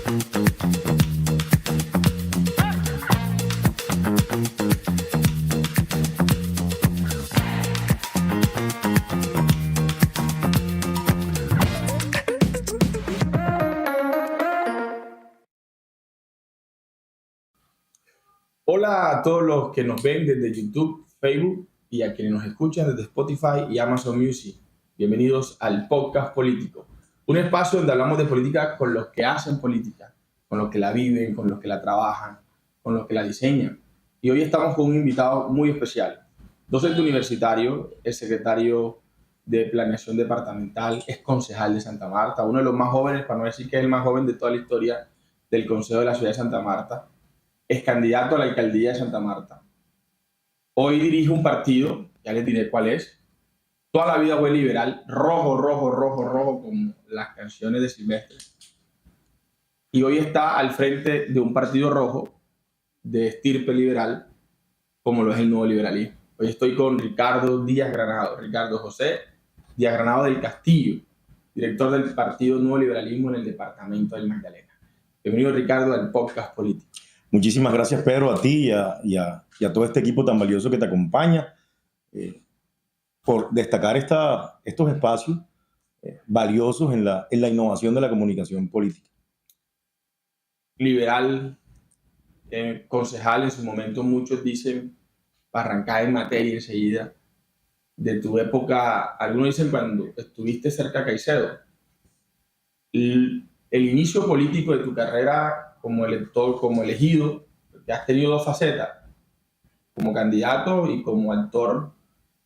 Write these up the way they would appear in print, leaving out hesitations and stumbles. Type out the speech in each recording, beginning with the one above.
Hola a todos los que nos ven desde YouTube, Facebook y a quienes nos escuchan desde Spotify y Amazon Music. Bienvenidos al Podcast Político, un espacio donde hablamos de política con los que hacen política, con los que la viven, con los que la trabajan, con los que la diseñan. Y hoy estamos con un invitado muy especial, docente universitario, es secretario de Planeación Departamental, es concejal de Santa Marta, uno de los más jóvenes, para no decir que es el más joven de toda la historia del Consejo de la Ciudad de Santa Marta. Es candidato a la alcaldía de Santa Marta. Hoy dirige un partido, ya les diré cuál es. Toda la vida fue liberal, rojo, rojo, rojo, rojo, como las canciones de Silvestre. Y hoy está al frente de un partido rojo, de estirpe liberal, como lo es el nuevo liberalismo. Hoy estoy con Ricardo Díaz Granado, Ricardo José Díaz Granado del Castillo, director del Partido Nuevo Liberalismo en el departamento del Magdalena. Bienvenido, Ricardo, al Podcast Político. Muchísimas gracias, Pedro, a ti y a todo este equipo tan valioso que te acompaña, por destacar estos espacios valiosos en la innovación de la comunicación política. Liberal, concejal, en su momento muchos dicen, para arrancar en materia enseguida, de tu época, algunos dicen cuando estuviste cerca de Caicedo. El inicio político de tu carrera como elector, como elegido, que has tenido dos facetas, como candidato y como actor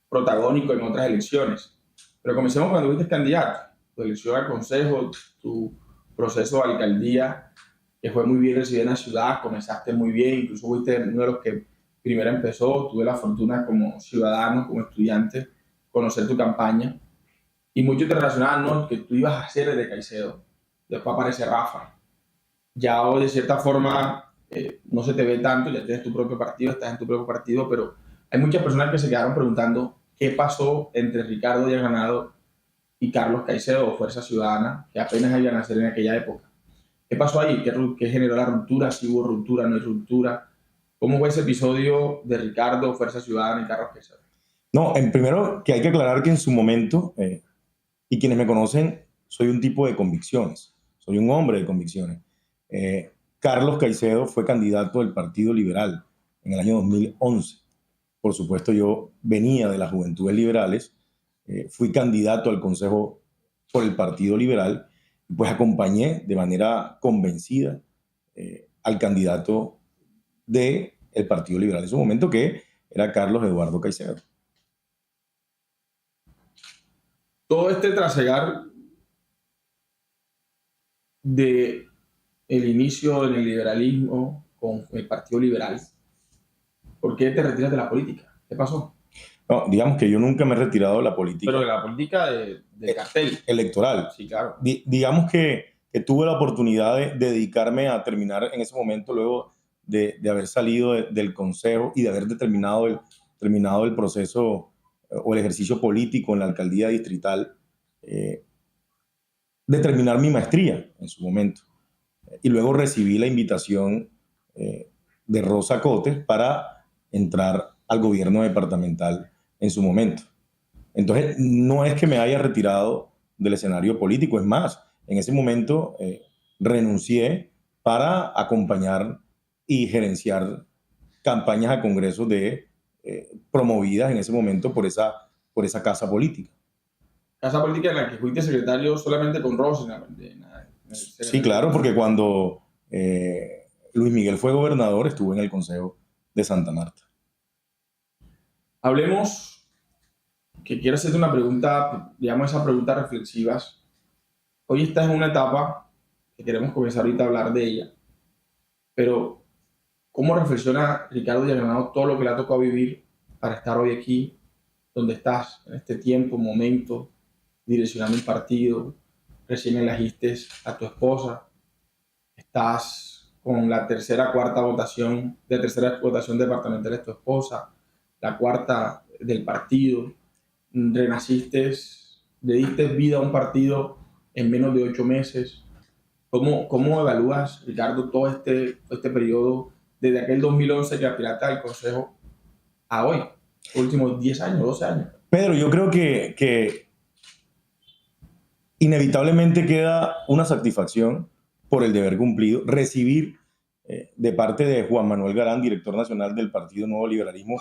protagónico en otras elecciones. Pero comencemos cuando fuiste candidato, tu elección al consejo, tu proceso de alcaldía, que fue muy bien recibido en la ciudad, comenzaste muy bien, incluso fuiste uno de los que primero empezó, tuve la fortuna como ciudadano, como estudiante, conocer tu campaña, y muchos te relacionaban, ¿no?, que tú ibas a hacer desde Caicedo, después aparece Rafa, ya de cierta forma no se te ve tanto, ya tienes tu propio partido, estás en tu propio partido, pero hay muchas personas que se quedaron preguntando qué pasó entre Ricardo Díaz Granado y Carlos Caicedo, o Fuerza Ciudadana, que apenas iban a nacer en aquella época. ¿Qué pasó ahí? ¿Qué generó la ruptura? ¿Si hubo ruptura, no hay ruptura? ¿Cómo fue ese episodio de Ricardo, Fuerza Ciudadana y Carlos Caicedo? No, primero que hay que aclarar que en su momento, y quienes me conocen, soy un tipo de convicciones, soy un hombre de convicciones. Carlos Caicedo fue candidato del Partido Liberal en el año 2011. Por supuesto, yo venía de las Juventudes Liberales, fui candidato al Consejo por el Partido Liberal, y pues acompañé de manera convencida al candidato del Partido Liberal en su momento, que era Carlos Eduardo Caicedo. Todo este trasegar de el inicio en el liberalismo con el Partido Liberal, ¿por qué te retiras de la política? ¿Qué pasó? No, digamos que yo nunca me he retirado de la política. Pero de la política de cartel. Electoral. Sí, claro. Digamos que tuve la oportunidad de dedicarme a terminar en ese momento, luego de haber salido del consejo y de haber terminado el proceso o el ejercicio político en la alcaldía distrital, de terminar mi maestría en su momento. Y luego recibí la invitación de Rosa Cotes para entrar al gobierno departamental en su momento. Entonces, no es que me haya retirado del escenario político, es más, en ese momento renuncié para acompañar y gerenciar campañas a congresos promovidas en ese momento por esa casa política. Casa política en la que fuiste secretario solamente con Rosa. Sí, claro, porque cuando Luis Miguel fue gobernador, estuve en el Consejo de Santa Marta. Hablemos, que quiero hacerte una pregunta, digamos esas preguntas reflexivas. Hoy estás en una etapa que queremos comenzar ahorita a hablar de ella, pero ¿cómo reflexiona Ricardo Díaz Granado todo lo que le ha tocado vivir para estar hoy aquí, donde estás, en este tiempo, momento, direccionando un partido? Recién elegiste a tu esposa, estás con la tercera votación departamental de tu esposa, la cuarta del partido, renaciste, le diste vida a un partido en menos de 8 meses. ¿Cómo evalúas, Ricardo, todo este periodo desde aquel 2011 que aspiraste al Consejo a hoy, últimos 10 años, 12 años? Pedro, yo creo que inevitablemente queda una satisfacción por el deber cumplido, recibir de parte de Juan Manuel Galán, director nacional del Partido Nuevo Liberalismo,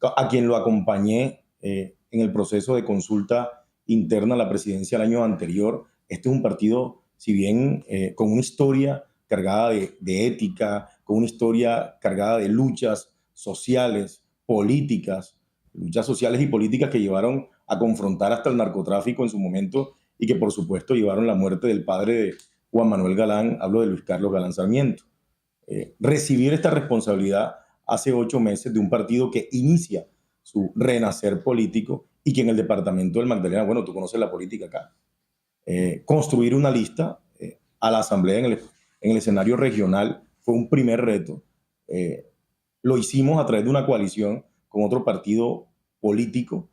a quien lo acompañé en el proceso de consulta interna a la presidencia el año anterior. Este es un partido, si bien con una historia cargada de ética, con una historia cargada de luchas sociales, políticas, luchas sociales y políticas que llevaron a confrontar hasta el narcotráfico en su momento y que por supuesto llevaron la muerte del padre de Juan Manuel Galán, hablo de Luis Carlos Galán Sarmiento. Recibir esta responsabilidad hace 8 meses de un partido que inicia su renacer político y que en el departamento del Magdalena, bueno, tú conoces la política acá, construir una lista a la asamblea en el escenario regional fue un primer reto. Lo hicimos a través de una coalición con otro partido político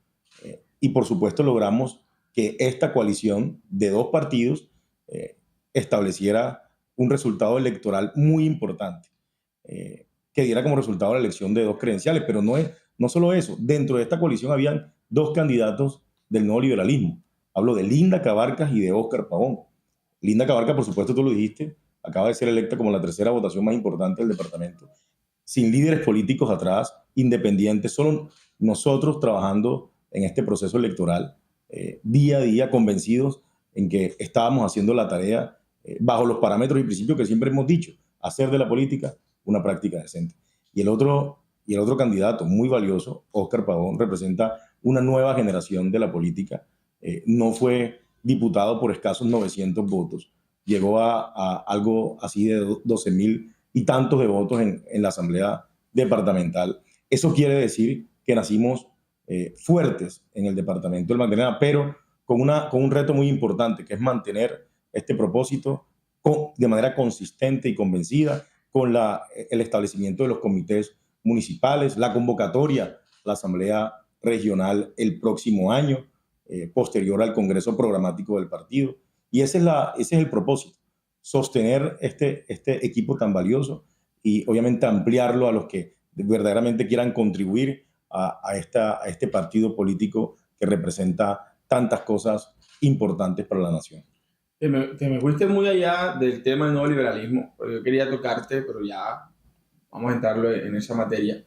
y por supuesto logramos que esta coalición de 2 partidos estableciera un resultado electoral muy importante, que diera como resultado la elección de 2 credenciales, pero no solo eso, dentro de esta coalición habían 2 candidatos del nuevo liberalismo. Hablo de Linda Cabarcas y de Óscar Pavón. Linda Cabarcas, por supuesto, tú lo dijiste, acaba de ser electa como la tercera votación más importante del departamento, sin líderes políticos atrás, independientes, solo nosotros trabajando en este proceso electoral, día a día, convencidos en que estábamos haciendo la tarea bajo los parámetros y principios que siempre hemos dicho, hacer de la política una práctica decente. Y el otro candidato muy valioso, Óscar Pavón, representa una nueva generación de la política. No fue diputado por escasos 900 votos, llegó a algo así de 12,000 y tantos de votos en la asamblea departamental. Eso quiere decir que nacimos fuertes en el departamento del Magdalena, pero con un reto muy importante, que es mantener este propósito de manera consistente y convencida, con el establecimiento de los comités municipales, la convocatoria a la asamblea regional el próximo año, posterior al congreso programático del partido. Y ese es el propósito, sostener este equipo tan valioso y obviamente ampliarlo a los que verdaderamente quieran contribuir a este partido político que representa tantas cosas importantes para la nación. Te me fuiste muy allá del tema del nuevo liberalismo, porque yo quería tocarte, pero ya vamos a entrarlo en esa materia.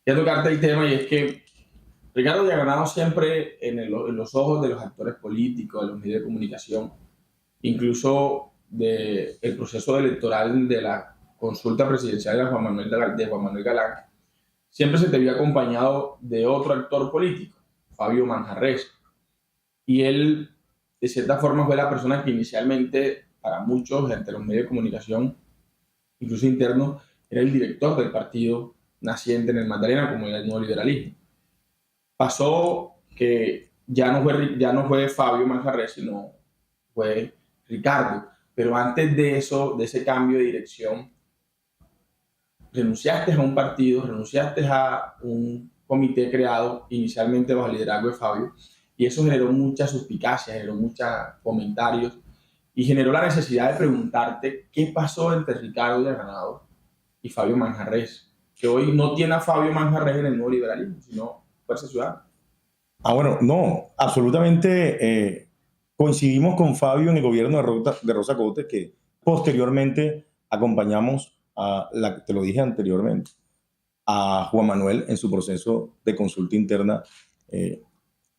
Quería tocarte el tema y es que Ricardo ya ha ganado siempre en los ojos de los actores políticos, de los medios de comunicación, incluso del proceso electoral de la consulta presidencial de Juan Manuel Galán, siempre se te vio acompañado de otro actor político, Fabio Manjarrés. Y él, de cierta forma, fue la persona que inicialmente, para muchos, entre los medios de comunicación, incluso internos, era el director del partido naciente en el Magdalena, como era el nuevo liberalismo. Pasó que ya no fue Fabio Manjarrés, sino fue Ricardo. Pero antes de eso, de ese cambio de dirección, renunciaste a un partido, renunciaste a un comité creado inicialmente bajo el liderazgo de Fabio, y eso generó mucha suspicacia, generó muchos comentarios y generó la necesidad de preguntarte qué pasó entre Ricardo de Granado y Fabio Manjarrés, que hoy no tiene a Fabio Manjarrés en el nuevo liberalismo, sino Fuerza Ciudadana. Bueno, no, absolutamente coincidimos con Fabio en el gobierno de Rosa Cotes, que posteriormente acompañamos te lo dije anteriormente, a Juan Manuel en su proceso de consulta interna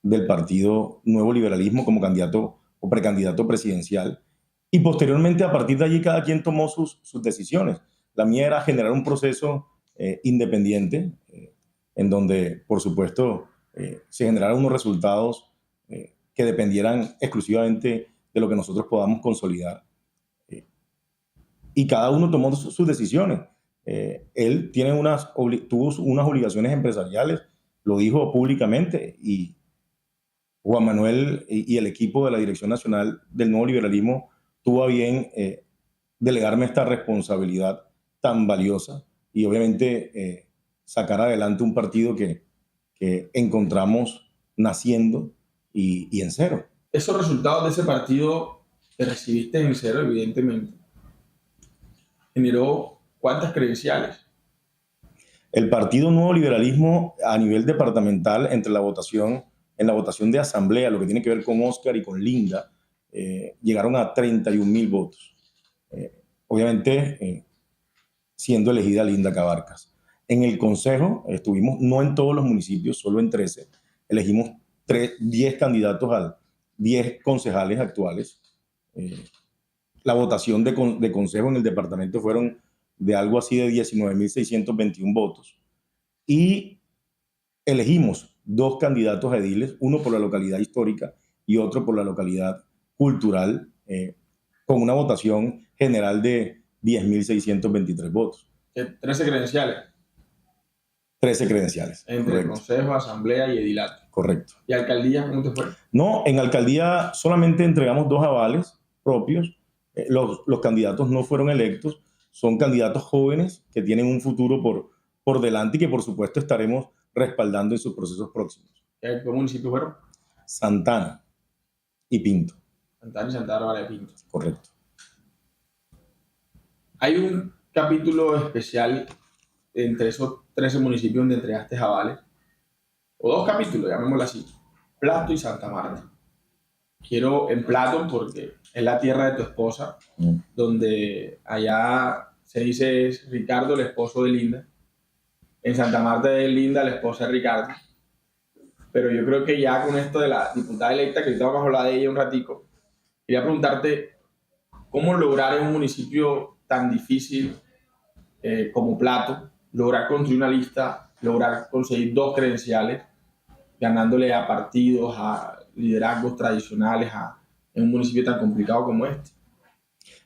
del Partido Nuevo Liberalismo como candidato o precandidato presidencial. Y posteriormente, a partir de allí, cada quien tomó sus decisiones. La mía era generar un proceso independiente, en donde, por supuesto, se generaran unos resultados que dependieran exclusivamente de lo que nosotros podamos consolidar. Y cada uno tomó sus decisiones. Él tuvo unas obligaciones empresariales, lo dijo públicamente, y Juan Manuel y el equipo de la Dirección Nacional del Nuevo Liberalismo tuvo a bien delegarme esta responsabilidad tan valiosa y obviamente sacar adelante un partido que encontramos naciendo y en cero. Esos resultados de ese partido te recibiste en cero, evidentemente. generó ¿cuántas credenciales? El Partido Nuevo Liberalismo a nivel departamental, entre en la votación de asamblea, lo que tiene que ver con Oscar y con Linda, llegaron a 31.000 votos. Obviamente, siendo elegida Linda Cabarcas. En el Consejo estuvimos, no en todos los municipios, solo en 13, elegimos 10 candidatos 10 concejales actuales. La votación de Consejo en el departamento fueron de algo así de 19.621 votos. Y elegimos 2 candidatos a ediles, uno por la localidad histórica y otro por la localidad cultural, con una votación general de 10.623 votos. 13 credenciales. 13 credenciales. Entre correcto. consejo, asamblea y edilato. Correcto. ¿Y alcaldía cómo te fue? No, en alcaldía solamente entregamos 2 avales propios. Los candidatos no fueron electos, son candidatos jóvenes que tienen un futuro por delante y que por supuesto estaremos respaldando en sus procesos próximos. ¿Qué municipios fueron? Santana y Pinto. Santana y Santa Bárbara de Pinto. Correcto. Hay un capítulo especial entre esos 13 municipios donde entregaste avales, o 2 capítulos, llamémoslo así, Plato y Santa Marta. Quiero en Plato porque es la tierra de tu esposa, donde allá se dice es Ricardo, el esposo de Linda. En Santa Marta es Linda, la esposa de Ricardo. Pero yo creo que ya con esto de la diputada electa, que ahorita vamos a hablar de ella un ratico, quería preguntarte cómo lograr en un municipio tan difícil como Plato, lograr construir una lista, lograr conseguir 2 credenciales, ganándole a partidos, a liderazgos tradicionales, en un municipio tan complicado como este.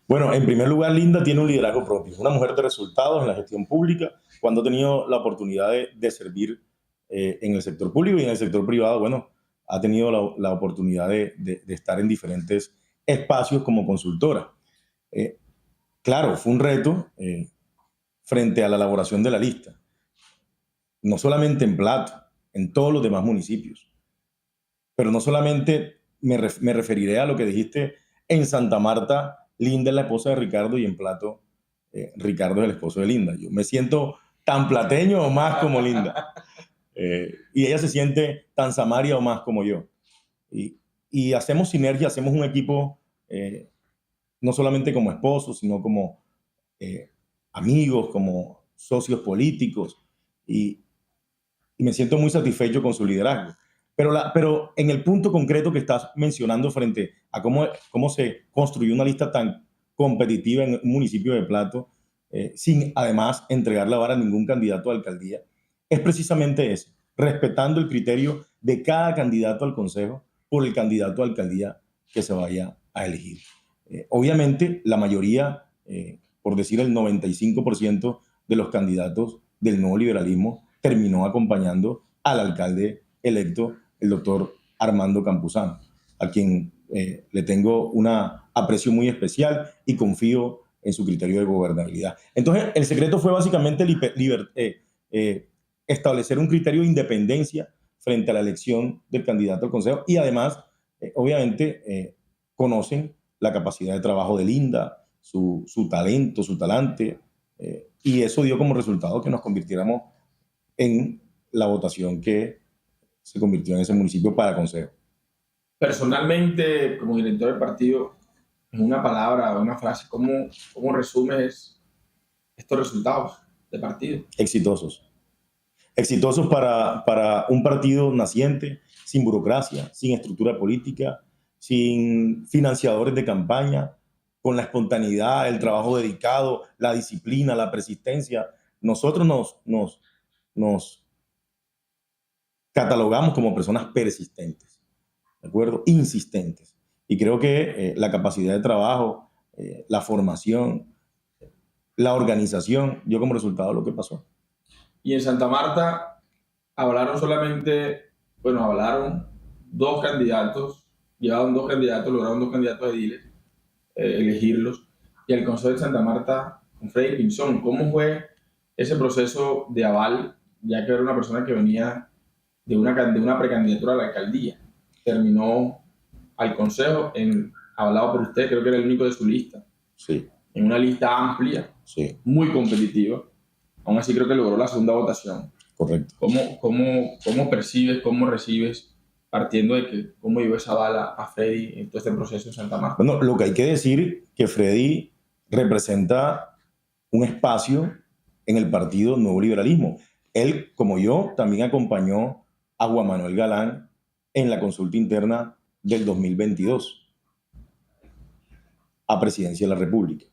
Bueno, en primer lugar, Linda tiene un liderazgo propio, una mujer de resultados en la gestión pública, cuando ha tenido la oportunidad de servir en el sector público y en el sector privado, bueno, ha tenido la oportunidad de estar en diferentes espacios como consultora. Claro, fue un reto frente a la elaboración de la lista, no solamente en Plato, en todos los demás municipios. Pero no solamente me referiré a lo que dijiste en Santa Marta, Linda es la esposa de Ricardo y en Plato, Ricardo es el esposo de Linda. Yo me siento tan plateño o más como Linda. Y ella se siente tan Samaria o más como yo. Y hacemos sinergia, hacemos un equipo no solamente como esposos, sino como amigos, como socios políticos. Y me siento muy satisfecho con su liderazgo. Pero en el punto concreto que estás mencionando frente a cómo se construyó una lista tan competitiva en un municipio de Plato, sin además entregar la vara a ningún candidato a alcaldía, es precisamente eso, respetando el criterio de cada candidato al consejo por el candidato a alcaldía que se vaya a elegir. Obviamente, la mayoría, por decir el 95% de los candidatos del nuevo liberalismo, terminó acompañando al alcalde electo, el doctor Armando Campuzano, a quien le tengo un aprecio muy especial y confío en su criterio de gobernabilidad. Entonces, el secreto fue básicamente establecer un criterio de independencia frente a la elección del candidato al consejo y además, obviamente, conocen la capacidad de trabajo de Linda, su talento, su talante, y eso dio como resultado que nos convirtiéramos en la votación que se convirtió en ese municipio para consejo. Personalmente, como director del partido, en una palabra o una frase, ¿cómo resumes estos resultados de partido? Exitosos. Exitosos para un partido naciente, sin burocracia, sin estructura política, sin financiadores de campaña, con la espontaneidad, el trabajo dedicado, la disciplina, la persistencia. Nosotros nos catalogamos como personas persistentes, ¿de acuerdo? Insistentes. Y creo que la capacidad de trabajo, la formación, la organización dio como resultado lo que pasó. Y en Santa Marta hablaron 2 candidatos, lograron 2 candidatos ediles, elegirlos. Y el Consejo de Santa Marta con Freddy Pinzón, ¿cómo fue ese proceso de aval, ya que era una persona que venía de una precandidatura a la alcaldía? Terminó al consejo, hablado por usted, creo que era el único de su lista. Sí. en una lista amplia, Sí, muy competitiva. Aún así creo que logró la segunda votación. correcto. ¿Cómo percibes, cómo recibes, partiendo de que cómo llevó esa bala a Freddy en todo este proceso en Santa Marta? Bueno, lo que hay que decir que Freddy representa un espacio en el Partido Nuevo Liberalismo. Él, como yo, también acompañó a Juan Manuel Galán en la consulta interna del 2022 a Presidencia de la República.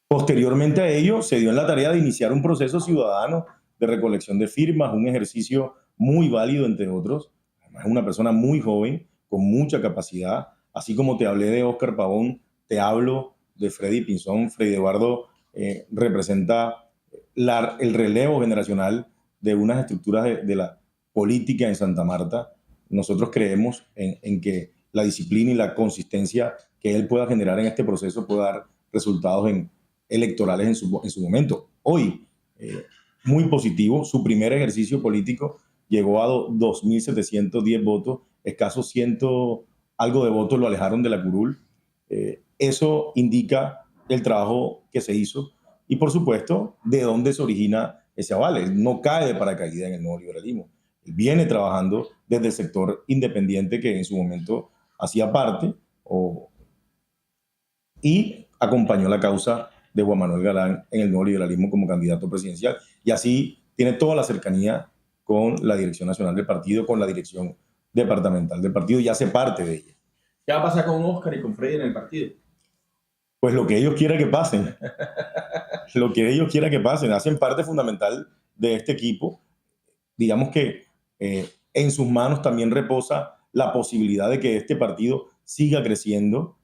Posteriormente a ello, se dio en la tarea de iniciar un proceso ciudadano de recolección de firmas, un ejercicio muy válido, entre otros. Además, es una persona muy joven, con mucha capacidad. Así como te hablé de Óscar Pavón, te hablo de Freddy Pinzón. Freddy Eduardo representa el relevo generacional de unas estructuras de la política en Santa Marta. Nosotros creemos en que la disciplina y la consistencia que él pueda generar en este proceso pueda dar resultados electorales en su momento. Hoy, muy positivo, su primer ejercicio político llegó a 2.710 votos, escasos ciento algo de votos lo alejaron de la curul. Eso indica el trabajo que se hizo y, por supuesto, de dónde se origina ese aval. No cae de paracaídas en el nuevo liberalismo. Viene trabajando desde el sector independiente que en su momento hacía parte y acompañó la causa de Juan Manuel Galán en el nuevo liberalismo como candidato presidencial. Y así tiene toda la cercanía con la dirección nacional del partido, con la dirección departamental del partido y hace parte de ella. ¿Qué va a pasar con Óscar y con Freddy en el partido? Pues lo que ellos quieran que pasen. Lo que ellos quieran que pasen. Hacen parte fundamental de este equipo. Digamos que en sus manos también reposa la posibilidad de que este partido siga creciendo.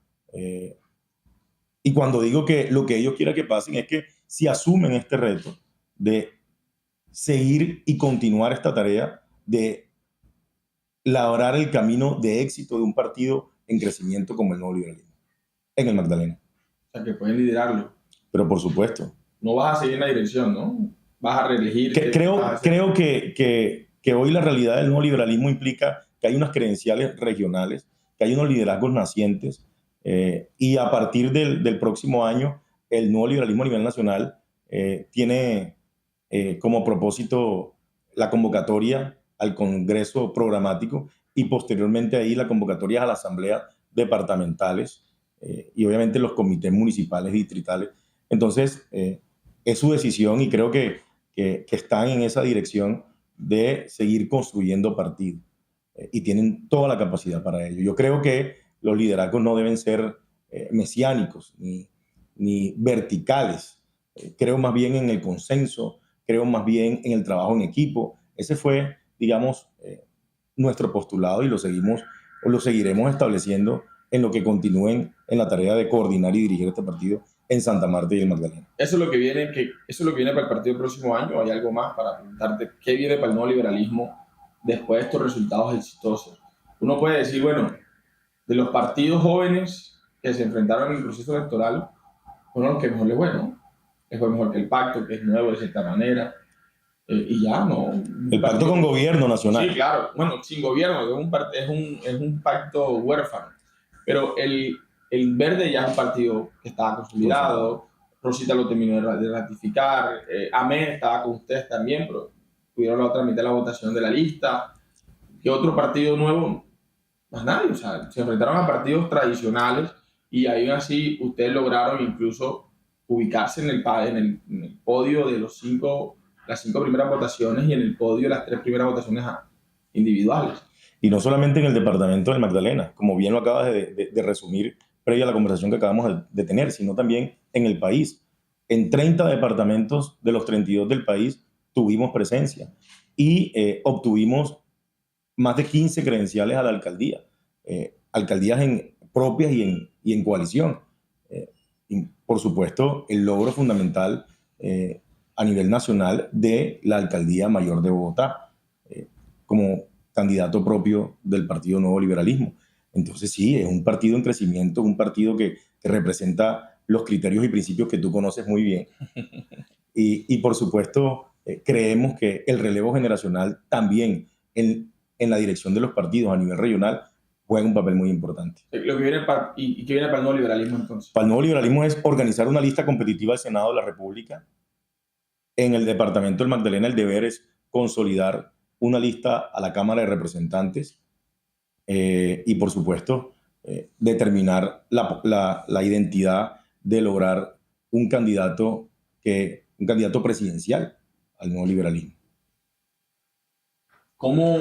Y cuando digo que lo que ellos quieran que pasen es que si asumen este reto de seguir y continuar esta tarea de labrar el camino de éxito de un partido en crecimiento como el Nuevo Liberalismo en el Magdalena. O sea, que pueden liderarlo. Pero por supuesto. No vas a seguir en la dirección, ¿no? Vas a reelegirte. Creo que hoy la realidad del nuevo liberalismo implica que hay unas credenciales regionales, que hay unos liderazgos nacientes, y a partir del próximo año el nuevo liberalismo a nivel nacional tiene como propósito la convocatoria al Congreso Programático y posteriormente ahí la convocatoria a la Asamblea departamentales y obviamente los comités municipales y distritales. Entonces, es su decisión y creo que están en esa dirección de seguir construyendo partido y tienen toda la capacidad para ello. Yo creo que los liderazgos no deben ser mesiánicos ni verticales. Creo más bien en el consenso, creo más bien en el trabajo en equipo. Ese fue, digamos, nuestro postulado y lo seguiremos estableciendo en lo que continúen en la tarea de coordinar y dirigir este partido en Santa Marta y el Magdalena. Eso es lo que viene para el partido del próximo año. ¿Hay algo más para preguntarte qué viene para el nuevo liberalismo después de estos resultados exitosos? Uno puede decir, bueno, de los partidos jóvenes que se enfrentaron en el proceso electoral, fueron los que mejor les fue, ¿no? Les fue mejor que el pacto, que es nuevo de cierta manera, y ya, ¿no? El pacto con gobierno nacional. Sí, claro. Bueno, sin gobierno, es un pacto huérfano. Pero el Verde ya es un partido que estaba consolidado. Rosita lo terminó de ratificar. AME estaba con ustedes también, pero tuvieron la otra mitad de la votación de la lista. ¿Qué otro partido nuevo? Más nadie. O sea, se enfrentaron a partidos tradicionales y ahí así ustedes lograron incluso ubicarse en el podio de las 5 primeras votaciones y en el podio de las 3 primeras votaciones individuales. Y no solamente en el departamento del Magdalena, como bien lo acabas de resumir previa a la conversación que acabamos de tener, sino también en el país. En 30 departamentos de los 32 del país tuvimos presencia y obtuvimos más de 15 credenciales a la alcaldía, alcaldías propias y en coalición. Y por supuesto, el logro fundamental a nivel nacional de la alcaldía mayor de Bogotá, como candidato propio del Partido Nuevo Liberalismo. Entonces sí, es un partido en crecimiento, un partido que representa los criterios y principios que tú conoces muy bien. Y por supuesto, creemos que el relevo generacional también en la dirección de los partidos a nivel regional juega un papel muy importante. Lo que viene ¿Y qué viene para el nuevo liberalismo entonces? Para el nuevo liberalismo es organizar una lista competitiva al Senado de la República. En el departamento del Magdalena el deber es consolidar una lista a la Cámara de Representantes y, por supuesto, determinar la identidad de lograr un candidato presidencial al nuevo liberalismo. ¿Cómo?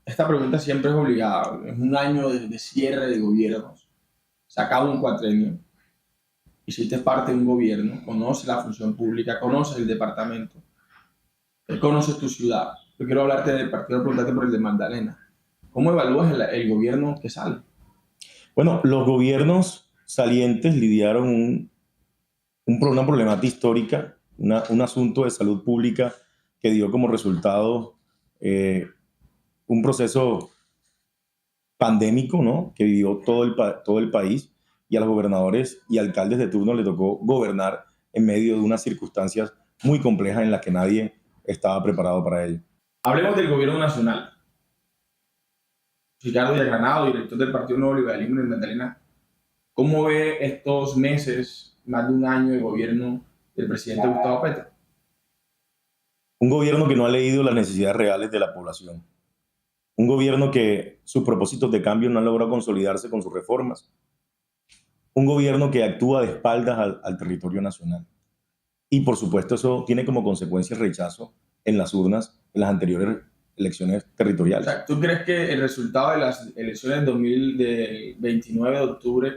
Esta pregunta siempre es obligada. Es un año de cierre de gobiernos. Se acaba un cuatrenio. Hiciste parte de un gobierno, conoces la función pública, conoces el departamento, conoces tu ciudad. Yo quiero preguntarte por el de Magdalena. ¿Cómo evalúas el gobierno que sale? Bueno, los gobiernos salientes lidiaron una problemática histórica, un asunto de salud pública que dio como resultado un proceso pandémico, ¿no? Que vivió todo el país, y a los gobernadores y alcaldes de turno le tocó gobernar en medio de unas circunstancias muy complejas en las que nadie estaba preparado para ello. Hablemos del gobierno nacional. Ricardo Villargranado, director del Partido Nuevo Liberalismo en Magdalena, ¿cómo ve estos meses, más de un año de gobierno del presidente Gustavo Petro? Un gobierno que no ha leído las necesidades reales de la población. Un gobierno que sus propósitos de cambio no han logrado consolidarse con sus reformas. Un gobierno que actúa de espaldas al territorio nacional. Y, por supuesto, eso tiene como consecuencia el rechazo en las urnas en las anteriores elecciones territoriales. O sea, ¿tú crees que el resultado de las elecciones del 29 de octubre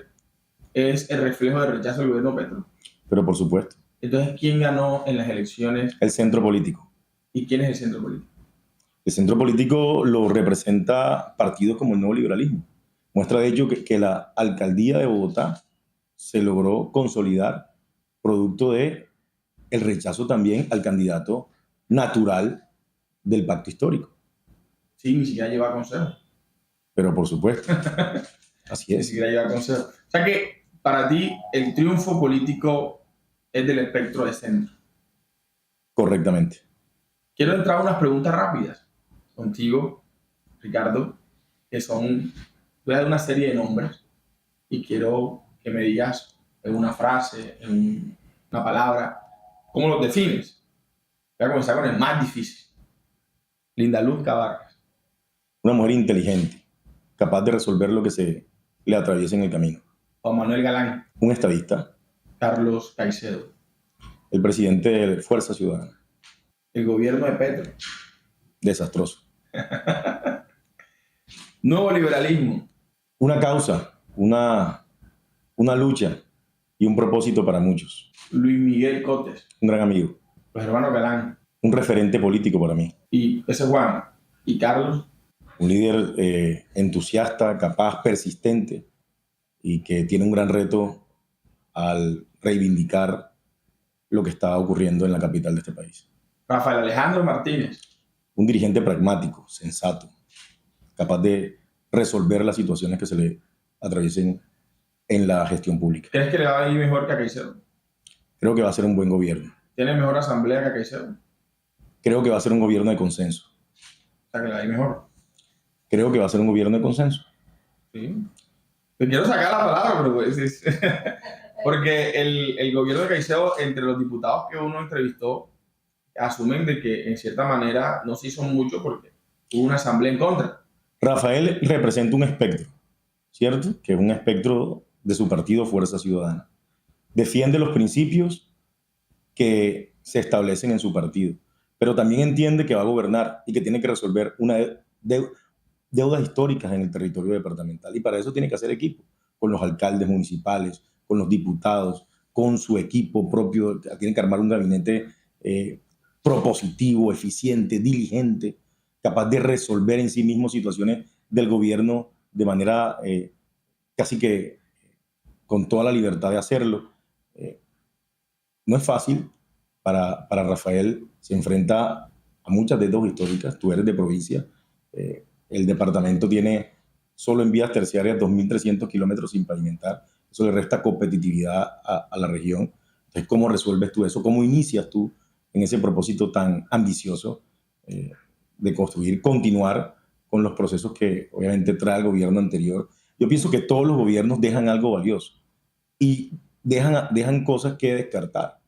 es el reflejo del rechazo del gobierno Petro? Pero, por supuesto. Entonces, ¿quién ganó en las elecciones? El centro político. ¿Y quién es el centro político? El centro político lo representa partidos como el Nuevo Liberalismo. Muestra de ello que la alcaldía de Bogotá se logró consolidar producto de el rechazo también al candidato natural del pacto histórico. Sí, ni siquiera lleva consejo. Pero por supuesto, así Ni es. siquiera lleva consejo. O sea que para ti el triunfo político es del espectro de centro. Correctamente. Quiero entrar a unas preguntas rápidas contigo, Ricardo, que son, voy a dar una serie de nombres y quiero que me digas en una frase, en una palabra, ¿cómo los defines? Voy a comenzar con el más difícil. Lindaluz Cabarcas. Una mujer inteligente, capaz de resolver lo que se le atraviesa en el camino. Juan Manuel Galán. Un estadista. Carlos Caicedo. El presidente de Fuerza Ciudadana. El gobierno de Petro. Desastroso. Nuevo liberalismo. Una causa, una lucha y un propósito para muchos. Luis Miguel Cotes. Un gran amigo. Los hermanos Galán. Un referente político para mí. Y ese Juan. Y Carlos. Un líder entusiasta, capaz, persistente y que tiene un gran reto al reivindicar lo que está ocurriendo en la capital de este país. Rafael Alejandro Martínez. Un dirigente pragmático, sensato, capaz de resolver las situaciones que se le atraviesen en la gestión pública. ¿Crees que le va a ir mejor que a Caicedo? Creo que va a ser un buen gobierno. ¿Tiene mejor asamblea que a Caicedo? Creo que va a ser un gobierno de consenso. O sea, que le va a ir mejor. Creo que va a ser un gobierno de consenso. Sí. Te quiero sacar la palabra, pero pues, porque el gobierno de Caicedo, entre los diputados que uno entrevistó, asumen de que en cierta manera no se hizo mucho porque hubo una asamblea en contra. Rafael representa un espectro, ¿cierto? Que es un espectro de su partido Fuerza Ciudadana. Defiende los principios que se establecen en su partido, pero también entiende que va a gobernar y que tiene que resolver una deudas históricas en el territorio departamental. Y para eso tiene que hacer equipo con los alcaldes municipales, con los diputados, con su equipo propio. Tiene que armar un gabinete propositivo, eficiente, diligente, capaz de resolver en sí mismo situaciones del gobierno de manera casi que con toda la libertad de hacerlo. No es fácil para Rafael, se enfrenta a muchas deudas históricas. Tú eres de provincia, el departamento tiene solo en vías terciarias 2.300 kilómetros sin pavimentar. Eso le resta competitividad a la región. Entonces, ¿cómo resuelves tú eso? ¿Cómo inicias tú en ese propósito tan ambicioso de continuar con los procesos que obviamente trae el gobierno anterior. Yo pienso que todos los gobiernos dejan algo valioso y dejan cosas que descartar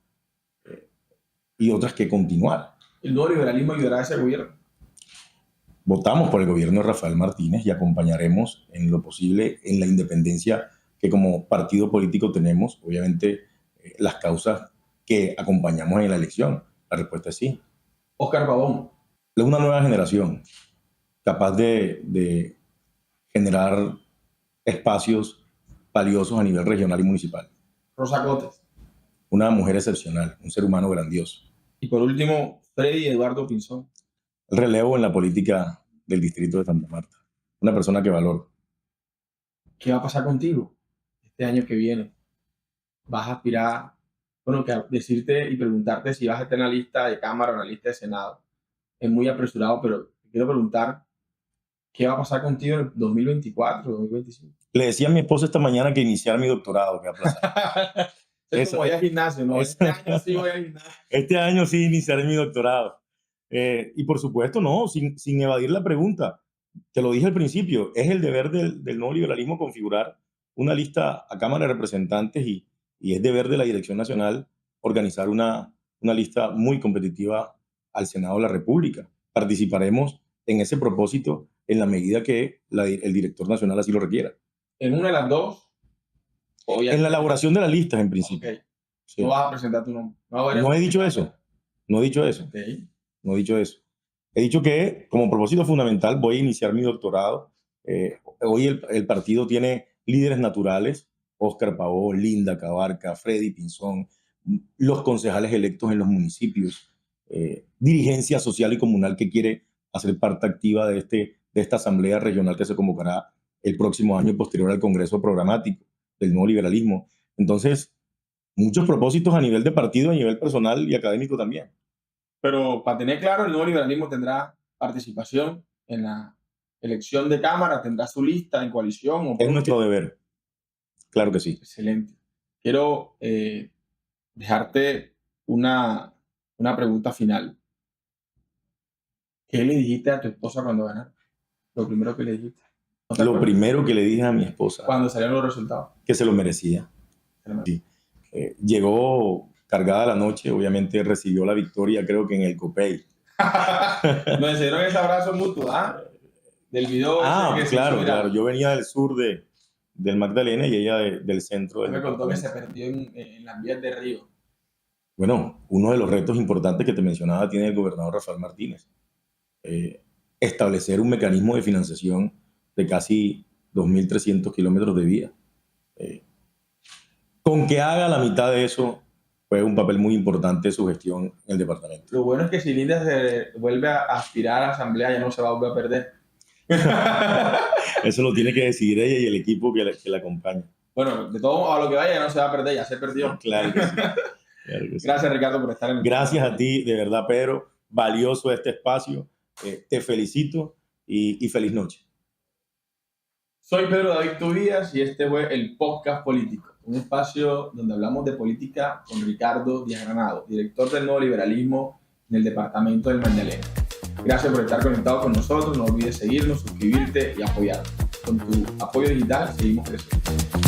y otras que continuar. ¿El nuevo liberalismo ayudará a ese gobierno? Votamos por el gobierno de Rafael Martínez y acompañaremos en lo posible en la independencia que como partido político tenemos, obviamente las causas que acompañamos en la elección. La respuesta es sí. Óscar Pavón. Es una nueva generación capaz de generar espacios valiosos a nivel regional y municipal. Rosa Cotes. Una mujer excepcional, un ser humano grandioso. Y por último, Freddy Eduardo Pinzón. El relevo en la política del distrito de Santa Marta. Una persona que valoro. ¿Qué va a pasar contigo este año que viene? ¿Vas a aspirar, decirte y preguntarte si vas a estar en la lista de Cámara o en la lista de Senado? Es muy apresurado, pero te quiero preguntar, ¿qué va a pasar contigo en el 2024, 2025? Le decía a mi esposa esta mañana que iniciar mi doctorado, que aplazar. Es como voy al gimnasio, ¿no? Este año sí voy al gimnasio. Este año sí iniciaré mi doctorado. Y por supuesto, no, sin evadir la pregunta. Te lo dije al principio, es el deber del nuevo liberalismo configurar una lista a Cámara de Representantes y es deber de la Dirección Nacional organizar una lista muy competitiva al Senado de la República. Participaremos en ese propósito en la medida que el director nacional así lo requiera. ¿En una de las dos? En la elaboración de las listas, en principio. Okay. Sí. No vas a presentar tu nombre. No he dicho eso. No he dicho eso. Okay. No he dicho eso. He dicho que como propósito fundamental voy a iniciar mi doctorado. Hoy el partido tiene líderes naturales, Óscar Pavón, Linda Cabarca, Freddy Pinzón, los concejales electos en los municipios, dirigencia social y comunal que quiere hacer parte activa de esta asamblea regional que se convocará el próximo año posterior al Congreso Programático del Nuevo Liberalismo. Entonces, muchos propósitos a nivel de partido, a nivel personal y académico también. Pero para tener claro, el Nuevo Liberalismo tendrá participación en la elección de Cámara, tendrá su lista en coalición. Es nuestro deber. Claro que sí. Excelente. Quiero dejarte una pregunta final. ¿Qué le dijiste a tu esposa cuando ganaste? Lo primero que le dijiste. Lo primero que le dije a mi esposa. Cuando salieron los resultados. Que se lo merecía. Sí. Llegó cargada la noche, obviamente recibió la victoria, creo que en el Copey. Nos hicieron ese abrazo mutuo, ¿ah? Del video. Claro. Yo venía del sur del Magdalena y ella del centro. Me contó que se perdió en las vías de Río. Bueno, uno de los retos importantes que te mencionaba tiene el gobernador Rafael Martínez. Establecer un mecanismo de financiación de casi 2.300 kilómetros de vía. Con que haga la mitad de eso, fue un papel muy importante su gestión en el departamento. Lo bueno es que si Linda se vuelve a aspirar a la asamblea, ya no se va a volver a perder. Eso lo tiene que decidir ella y el equipo que la acompaña. Bueno, de todo a lo que vaya ya no se va a perder, ya se perdió. Claro que sí. Claro que sí. Gracias, Ricardo, por estar en el Gracias a ti, de verdad, Pedro. Valioso este espacio. Te felicito y feliz noche. Soy Pedro David Tobías y este fue el Podcast Político, un espacio donde hablamos de política con Ricardo Díaz Granado, director del Nuevo Liberalismo en el departamento del Magdalena. Gracias por estar conectado con nosotros. No olvides seguirnos, suscribirte y apoyarnos. Con tu apoyo digital seguimos creciendo.